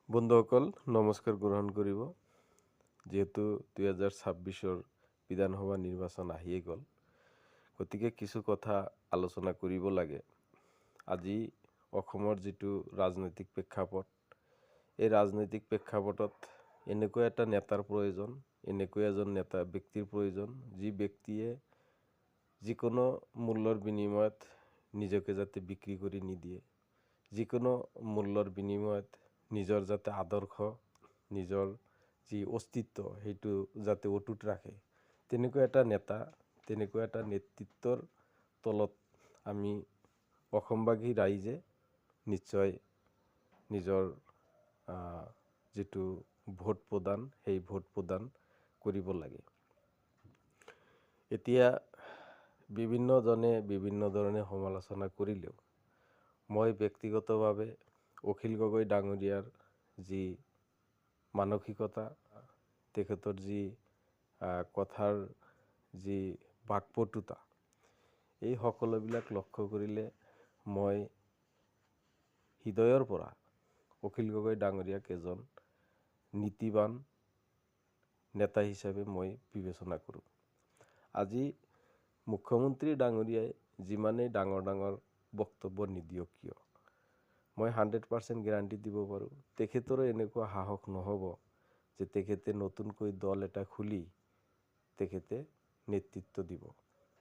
বন্ধুসকল নমস্কাৰ গ্ৰহণ কৰিব। যেহেতু 2026 বিধানসভা নিৰ্বাচন আহিয়ে গ'ল, গতিকে কিছু কথা আলোচনা কৰিব লাগে। আজি অসমৰ যিটো ৰাজনৈতিক প্ৰেক্ষাপট, এই ৰাজনৈতিক প্ৰেক্ষাপটত এনেকুৱা এটা নেতাৰ প্ৰয়োজন, এনেকুৱা এজন ব্যক্তিৰ প্ৰয়োজন, যি ব্যক্তিয়ে যিকোনো মূল্যৰ বিনিময়ত নিজকে যাতে বিক্ৰী কৰি নিদিয়ে, যিকোনো মূল্যৰ বিনিময়ত নিজৰ যাতে আদৰ্শ, নিজৰ যি অস্তিত্ব সেইটো যাতে অটুট ৰাখে, তেনেকুৱা এটা নেতা, তেনেকুৱা এটা নেতৃত্বৰ তলত আমি অসমবাসী ৰাইজে নিশ্চয় নিজৰ যিটো ভোট প্ৰদান, সেই ভোট প্ৰদান কৰিব লাগে। এতিয়া বিভিন্নজনে বিভিন্ন ধৰণে সমালোচনা কৰিলেও মই ব্যক্তিগতভাৱে অখিল গগৈ ডাঙৰীয়াৰ যি মানসিকতা, তেখেতৰ যি কথাৰ যি বাকপটুতা, এই সকলোবিলাক লক্ষ্য কৰিলে মই হৃদয়ৰ পৰা অখিল গগৈ ডাঙৰীয়াক এজন নীতিবান নেতা হিচাপে মই বিবেচনা কৰোঁ। আজি মুখ্যমন্ত্ৰী ডাঙৰীয়াই যিমানেই ডাঙৰ ডাঙৰ বক্তব্য নিদিয়ক কিয়, মই 100% গেৰাণ্টি দিব পাৰোঁ, তেখেতৰো এনেকুৱা সাহস নহ'ব যে তেখেতে নতুনকৈ দল এটা খুলি তেখেতে নেতৃত্ব দিব।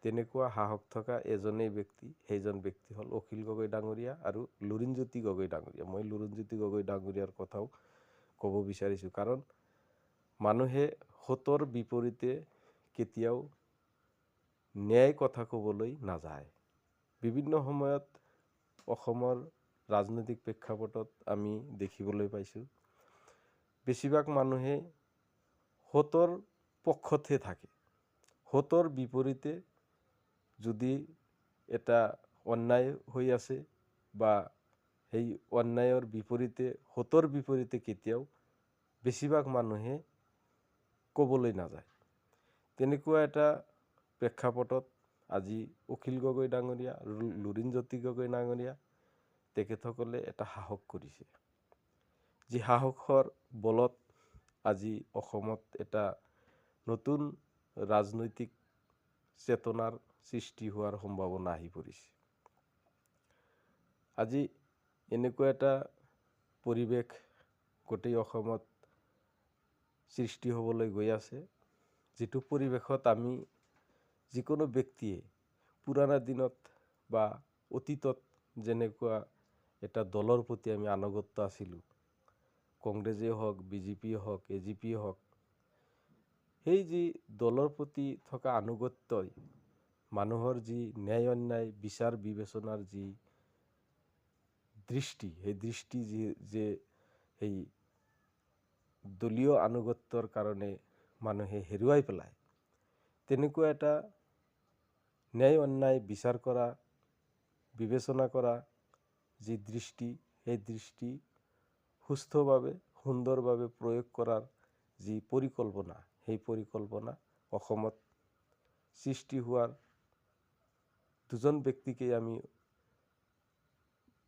তেনেকুৱা সাহস থকা এজনেই ব্যক্তি, সেইজন ব্যক্তি হ'ল অখিল গগৈ ডাঙৰীয়া আৰু লুৰিণজ্যোতি গগৈ ডাঙৰীয়া। মই লুৰিণজ্যোতি গগৈ ডাঙৰীয়াৰ কথাও ক'ব বিচাৰিছোঁ, কাৰণ মানুহে সতৰ বিপৰীতে কেতিয়াও ন্যায় কথা ক'বলৈ নাযায়। বিভিন্ন সময়ত অসমৰ ৰাজনৈতিক প্ৰেক্ষাপটত আমি দেখিবলৈ পাইছোঁ, বেছিভাগ মানুহে সতৰ পক্ষতহে থাকে। সতৰ বিপৰীতে যদি এটা অন্যায় হৈ আছে বা সেই অন্যায়ৰ বিপৰীতে, সতৰ বিপৰীতে কেতিয়াও বেছিভাগ মানুহে ক'বলৈ নাযায়। তেনেকুৱা এটা প্ৰেক্ষাপটত আজি অখিল গগৈ ডাঙৰীয়া, লুৰিণজ্যোতি গগৈ ডাঙৰীয়া, তেখেতসকলে এটা সাহস কৰিছে, যি সাহসৰ বলত আজি অসমত এটা নতুন ৰাজনৈতিক চেতনাৰ সৃষ্টি হোৱাৰ সম্ভাৱনা আহি পৰিছে। আজি এনেকুৱা এটা পৰিৱেশ গোটেই অসমত সৃষ্টি হ'বলৈ গৈ আছে, যিটো পৰিৱেশত আমি যিকোনো ব্যক্তিয়ে পুৰণা দিনত বা অতীতত যেনেকুৱা এটা দলৰ প্ৰতি আমি আনুগত্য আছিলোঁ, কংগ্ৰেছেই হওক, বিজেপিয়ে হওক, এজিপিয়ে হওক, সেই যি দলৰ প্ৰতি থকা আনুগত্যই মানুহৰ যি ন্যায় অন্যায় বিচাৰ বিবেচনাৰ যি দৃষ্টি, সেই দৃষ্টি যে সেই দলীয় আনুগত্যৰ কাৰণে মানুহে হেৰুৱাই পেলায়, তেনেকুৱা এটা ন্যায় অন্যায় বিচাৰ কৰা, বিবেচনা কৰা যি দৃষ্টি, সেই দৃষ্টি সুস্থভাৱে, সুন্দৰভাৱে প্ৰয়োগ কৰাৰ যি পৰিকল্পনা, সেই পৰিকল্পনা অসমত সৃষ্টি হোৱাৰ দুজন ব্যক্তিকেই আমি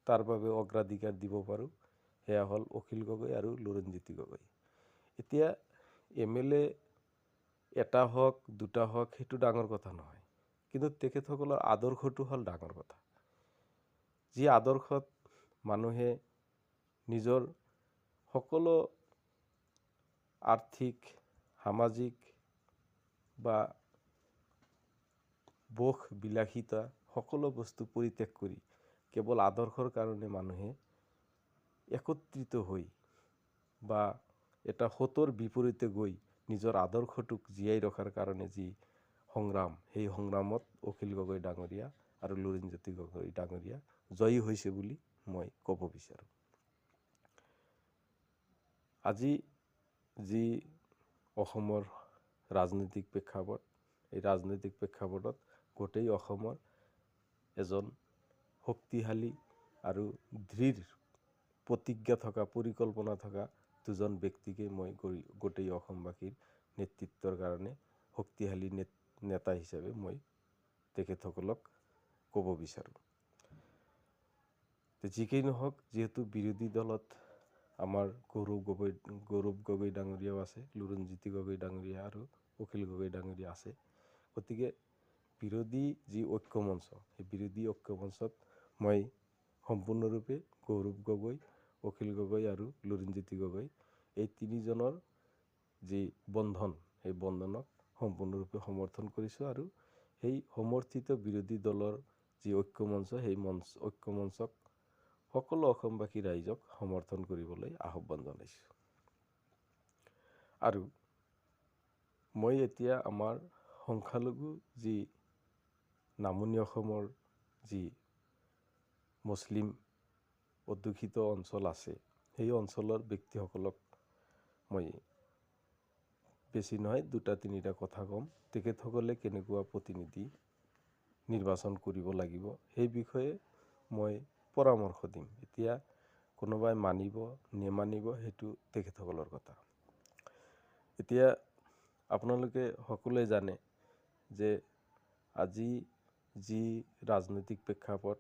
তাৰ বাবে অগ্ৰাধিকাৰ দিব পাৰোঁ, সেয়া হ'ল অখিল গগৈ আৰু লুৰিণজ্যোতি গগৈ। এতিয়া MLA এটা হওক, দুটা হওক, সেইটো ডাঙৰ কথা নহয়, কিন্তু তেখেতসকলৰ আদৰ্শটো হ'ল ডাঙৰ কথা। যি আদৰ্শত মানুহে নিজৰ সকলো আৰ্থিক, সামাজিক বা ভোগ বিলাসিতা সকলো বস্তু পৰিত্যাগ কৰি কেৱল আদৰ্শৰ কাৰণে মানুহে একত্ৰিত হৈ বা এটা সতৰ বিপৰীতে গৈ নিজৰ আদৰ্শটোক জীয়াই ৰখাৰ কাৰণে যি সংগ্ৰাম, সেই সংগ্ৰামত অখিল গগৈ ডাঙৰীয়া আৰু লুৰিণজ্যোতি গগৈ ডাঙৰীয়া জয়ী হৈছে বুলি মই ক'ব বিচাৰোঁ। আজি যি অসমৰ ৰাজনৈতিক প্ৰেক্ষাপট, এই ৰাজনৈতিক প্ৰেক্ষাপটত গোটেই অসমৰ এজন শক্তিশালী আৰু দৃঢ় প্ৰতিজ্ঞা থকা, পৰিকল্পনা থকা দুজন ব্যক্তিকে মই গোটেই অসমবাসীৰ নেতৃত্বৰ কাৰণে শক্তিশালী নেতা হিচাপে মই তেখেতসকলক ক'ব বিচাৰোঁ। যিকেই নহওক, যিহেতু বিৰোধী দলত আমাৰ গৌৰৱ গগৈ ডাঙৰীয়াও আছে, লুৰণজ্যোতি গগৈ ডাঙৰীয়া আৰু অখিল গগৈ ডাঙৰীয়া আছে। গতিকে বিৰোধী যি ঐক্যমঞ্চ, সেই বিৰোধী ঐক্যমঞ্চত মই সম্পূৰ্ণৰূপে গৌৰৱ গগৈ, অখিল গগৈ আৰু লুৰণজ্যোতি গগৈ এই তিনিজনৰ যি বন্ধন, সেই বন্ধনক সম্পূৰ্ণৰূপে সমৰ্থন কৰিছোঁ আৰু সেই সমৰ্থিত বিৰোধী দলৰ যি ঐক্যমঞ্চ, সেই ঐক্যমঞ্চক সকলো অসমবাসী ৰাইজক সমৰ্থন কৰিবলৈ আহ্বান জনাইছোঁ। আৰু মই এতিয়া আমাৰ সংখ্যালঘু যি নামনি অসমৰ যি মুছলিম অধ্যুষিত অঞ্চল আছে, সেই অঞ্চলৰ ব্যক্তিসকলক মই বেছি নহয় 2-3টা কথা ক'ম। তেখেতসকলে কেনেকুৱা প্ৰতিনিধি নিৰ্বাচন কৰিব লাগিব সেই বিষয়ে মই পৰামৰ্শ দিম। এতিয়া কোনোবাই মানিব নেমানিব সেইটো তেখেতসকলৰ কথা। এতিয়া আপোনালোকে সকলোৱে জানে যে আজি যি ৰাজনৈতিক প্ৰেক্ষাপট,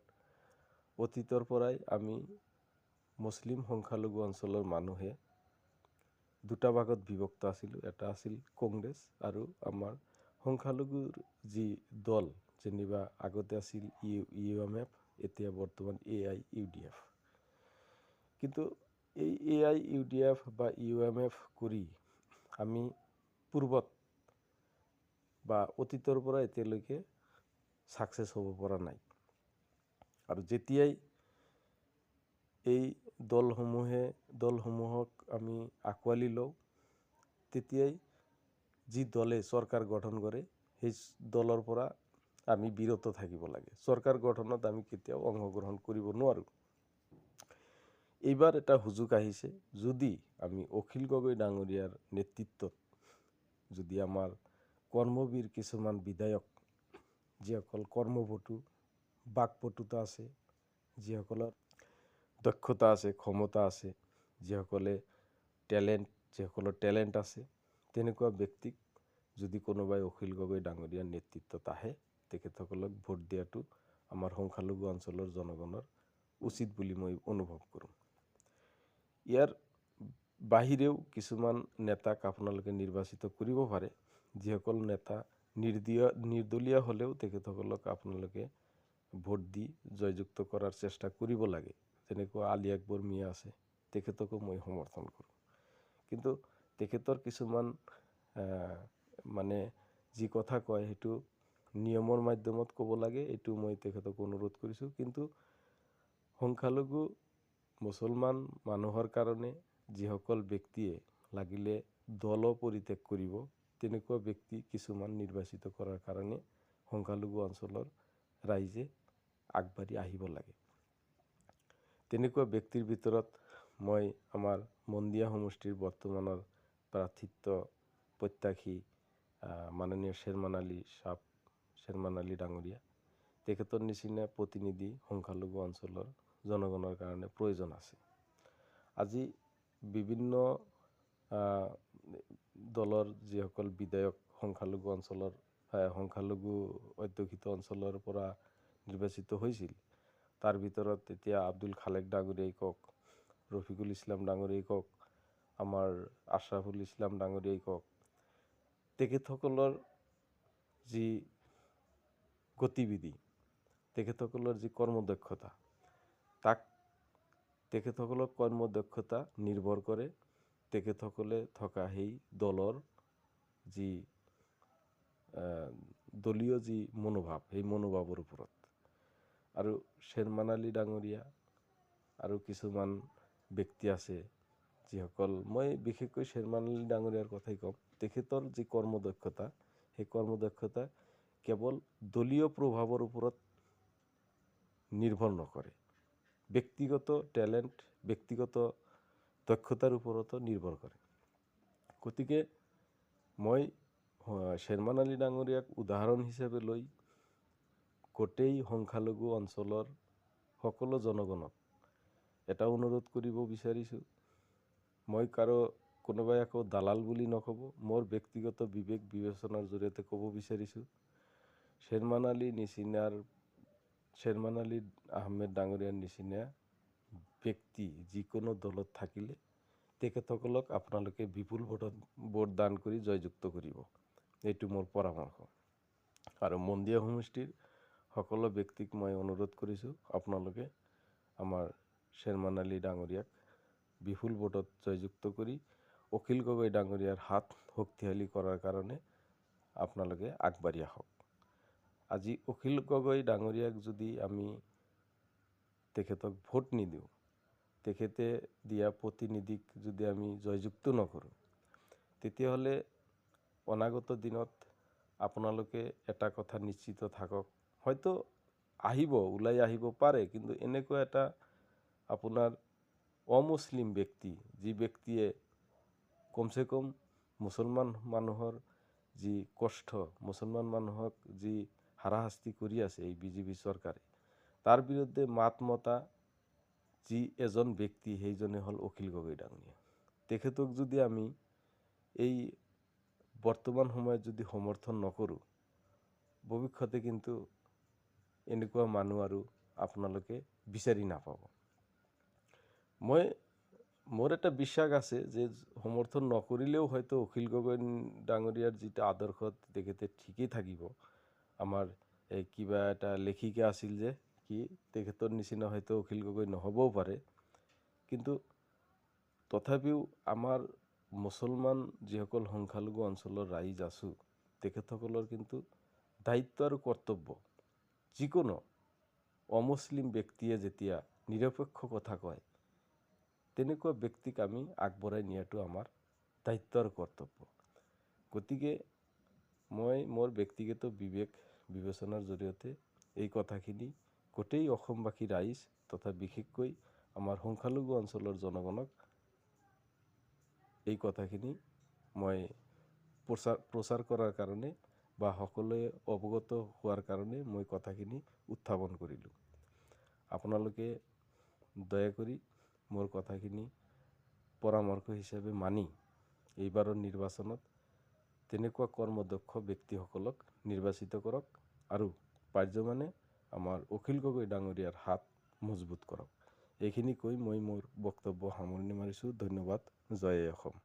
অতীতৰ পৰাই আমি মুছলিম সংখ্যালঘু অঞ্চলৰ মানুহে দুটা ভাগত বিভক্ত আছিলোঁ। এটা আছিল কংগ্ৰেছ আৰু আমাৰ সংখ্যালঘুৰ যি দল, যেনিবা আগতে আছিল UMF, এতিয়া বৰ্তমান AIUDF। কিন্তু এই AIUDF বা UMF কৰি আমি পূৰ্বত বা অতীতৰ পৰা এতিয়ালৈকে ছাকচেছ হ'ব পৰা নাই। আৰু যেতিয়াই এই দলসমূহক আমি আঁকোৱালি লওঁ, তেতিয়াই যি দলে চৰকাৰ গঠন কৰে, সেই দলৰ পৰা আমি বিৰত থাকিব লাগে। চৰকাৰ গঠনত আমি কেতিয়াও অংশগ্ৰহণ কৰিব নোৱাৰোঁ। এইবাৰ এটা সুযোগ আহিছে, যদি আমি অখিল গগৈ ডাঙৰীয়াৰ নেতৃত্বত যদি আমাৰ কৰ্মবীৰ কিছুমান বিধায়ক, যিসকল কৰ্মপটু, বাকপটুতা আছে, যিসকলৰ দক্ষতা আছে, ক্ষমতা আছে, যিসকলৰ টেলেণ্ট আছে, তেনেকুৱা ব্যক্তিক যদি কোনোবাই অখিল গগৈ ডাঙৰীয়াৰ নেতৃত্বত আহে, তেখেতসকলক ভোট দিয়াটো আমাৰ সংখ্যালঘু অঞ্চলৰ জনগণৰ উচিত বুলি মই অনুভৱ কৰোঁ। ইয়াৰ বাহিৰেও কিছুমান নেতাক আপোনালোকে নিৰ্বাচিত কৰিব পাৰে, যিসকল নেতা নিৰ্দলীয় হ'লেও তেখেতসকলক আপোনালোকে ভোট দি জয়যুক্ত কৰাৰ চেষ্টা কৰিব লাগে। যেনেকুৱা আলি আকবৰ মিয়া আছে, তেখেতকো মই সমৰ্থন কৰোঁ। কিন্তু তেখেতৰ কিছুমান মানে যি কথা কয় সেইটো নিয়মৰ মাধ্যমত ক'ব লাগে, এইটো মই তেখেতক অনুৰোধ কৰিছোঁ। কিন্তু সংখ্যালঘু মুছলমান মানুহৰ কাৰণে যিসকল ব্যক্তিয়ে লাগিলে দলো পৰিত্যাগ কৰিব, তেনেকুৱা ব্যক্তি কিছুমান নিৰ্বাচিত কৰাৰ কাৰণে সংখ্যালঘু অঞ্চলৰ ৰাইজে আগবাঢ়ি আহিব লাগে। তেনেকুৱা ব্যক্তিৰ ভিতৰত মই আমাৰ মন্দিয়া সমষ্টিৰ বৰ্তমানৰ প্ৰাৰ্থিত্ব প্ৰত্যাশী মাননীয় শ্বেৰমান আলী ডাঙৰীয়া, তেখেতৰ নিচিনা প্ৰতিনিধি সংখ্যালঘু অঞ্চলৰ জনগণৰ কাৰণে প্ৰয়োজন আছে। আজি বিভিন্ন দলৰ যিসকল বিধায়ক সংখ্যালঘু অধ্যুষিত অঞ্চলৰ পৰা নিৰ্বাচিত হৈছিল, তাৰ ভিতৰত এতিয়া আব্দুল খালেক ডাঙৰীয়াই কওক, ৰফিকুল ইছলাম ডাঙৰীয়াই কওক, আমাৰ আশ্ৰাফুল ইছলাম ডাঙৰীয়াই কওক, তেখেতসকলৰ যি গতিবিধি, তেখেতসকলৰ যি কৰ্মদক্ষতা, তেখেতসকলৰ কৰ্মদক্ষতা নিৰ্ভৰ কৰে তেখেতসকলে থকা সেই দলৰ যি দলীয় যি মনোভাৱ, সেই মনোভাৱৰ ওপৰত। আৰু শ্বেৰমান আলী ডাঙৰীয়া আৰু কিছুমান ব্যক্তি আছে, যিসকল, মই বিশেষকৈ শ্বেৰমান আলী ডাঙৰীয়াৰ কথাই ক'ম। তেখেতৰ যি কৰ্মদক্ষতা, সেই কৰ্মদক্ষতা কেৱল দলীয় প্ৰভাৱৰ ওপৰত নিৰ্ভৰ নকৰে, ব্যক্তিগত টেলেণ্ট, ব্যক্তিগত দক্ষতাৰ ওপৰতো নিৰ্ভৰ কৰে। গতিকে মই শ্বেৰমান আলী ডাঙৰীয়াক উদাহৰণ হিচাপে লৈ গোটেই সংখ্যালঘু অঞ্চলৰ সকলো জনগণক এটা অনুৰোধ কৰিব বিচাৰিছোঁ। মই কোনোবাই আকৌ দালাল বুলি নক'ব, মোৰ ব্যক্তিগত বিবেক বিবেচনাৰ জৰিয়তে ক'ব বিচাৰিছোঁ, শ্বেৰমান আহমেদ ডাঙৰীয়াৰ নিচিনা ব্যক্তি যিকোনো দলত থাকিলে তেখেতসকলক আপোনালোকে বিপুল ভোট দান কৰি জয়যুক্ত কৰিব। এইটো মোৰ পৰামৰ্শ। আৰু মন্দিয়া সমষ্টিৰ সকলো ব্যক্তিক মই অনুৰোধ কৰিছোঁ, আপোনালোকে আমাৰ শ্বেৰমান আলী ডাঙৰীয়াক বিপুল ভোটত জয়যুক্ত কৰি অখিল গগৈ ডাঙৰীয়াৰ হাত শক্তিশালী কৰাৰ কাৰণে আপোনালোকে আগবাঢ়ি আহক। আজি অখিল গগৈ ডাঙৰীয়াক যদি আমি তেখেতক ভোট নিদিওঁ, তেখেতে দিয়া প্ৰতিনিধিক যদি আমি জয়যুক্ত নকৰোঁ, তেতিয়াহ'লে অনাগত দিনত আপোনালোকে এটা কথা নিশ্চিত থাকক, হয়তো ওলাই আহিব পাৰে, কিন্তু এনেকুৱা এটা আপোনাৰ অমুছলিম ব্যক্তি, যি ব্যক্তিয়ে কমচে কম মুছলমান মানুহৰ যি কষ্ট, মুছলমান মানুহক যি হাৰাশাস্তি কৰি আছে এই বিজেপি চৰকাৰে, তাৰ বিৰুদ্ধে মাত মতা যি এজন ব্যক্তি, সেইজনে হ'ল অখিল গগৈ ডাঙৰীয়া। তেখেতক যদি আমি এই বৰ্তমান সময়ত যদি সমৰ্থন নকৰোঁ, ভৱিষ্যতে কিন্তু এনেকুৱা মানুহ আৰু আপোনালোকে বিচাৰি নাপাব। মোৰ এটা বিশ্বাস আছে যে সমৰ্থন নকৰিলেও হয়তো অখিল গগৈ ডাঙৰীয়াৰ যিটো আদৰ্শ তেখেতে ঠিকেই থাকিব। আমাৰ কিবা এটা লেখিকা আছিল যে তেখেতৰ নিচিনা হয়তো অখিল গগৈ নহ'বও পাৰে, কিন্তু তথাপিও আমাৰ মুছলমান যিসকল সংখ্যালঘু অঞ্চলৰ ৰাইজ আছোঁ, তেখেতসকলৰ কিন্তু দায়িত্ব আৰু কৰ্তব্য, যিকোনো অমুছলিম ব্যক্তিয়ে যেতিয়া নিৰপেক্ষ কথা কয়, তেনেকুৱা ব্যক্তিক আমি আগবঢ়াই নিয়াটো আমাৰ দায়িত্ব আৰু কৰ্তব্য। গতিকে মই মোৰ ব্যক্তিগত বিবেচনাৰ জৰিয়তে এই কথাখিনি গোটেই অসমবাসী ৰাইজ তথা বিশেষকৈ আমাৰ সংখ্যালঘু অঞ্চলৰ জনগণক এই কথাখিনি মই প্ৰচাৰ কৰাৰ কাৰণে বা সকলোৱে অৱগত হোৱাৰ কাৰণে মই কথাখিনি উত্থাপন কৰিলোঁ। আপোনালোকে দয়া কৰি মোৰ কথাখিনি পৰামৰ্শ হিচাপে মানি এইবাৰৰ নিৰ্বাচনত তেনেকুৱা কৰ্মদক্ষ ব্যক্তিসকলক নিৰ্বাচিত কৰক আৰু পাৰ্যমানে আমাৰ অখিল গগৈ ডাঙৰীয়াৰ হাত মজবুত কৰক। এইখিনি কৈ মই মোৰ বক্তব্য সামৰণি মাৰিছোঁ। ধন্যবাদ। জয় অসম।